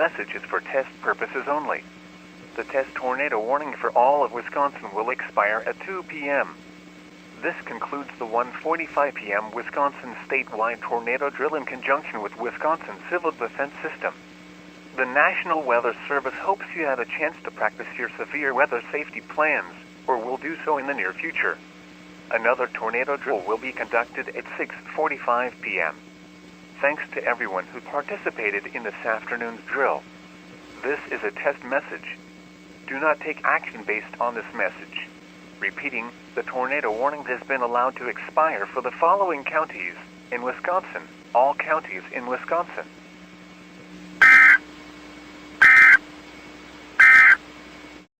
message is for test purposes only. The test tornado warning for all of Wisconsin will expire at 2 p.m. This concludes the 1:45 p.m. Wisconsin statewide tornado drill in conjunction with Wisconsin Civil Defense System. The National Weather Service hopes you had a chance to practice your severe weather safety plans, or will do so in the near future. Another tornado drill will be conducted at 6:45 p.m. Thanks to everyone who participated in this afternoon's drill. This is a test message. Do not take action based on this message. Repeating, the tornado warning has been allowed to expire for the following counties in Wisconsin, all counties in Wisconsin.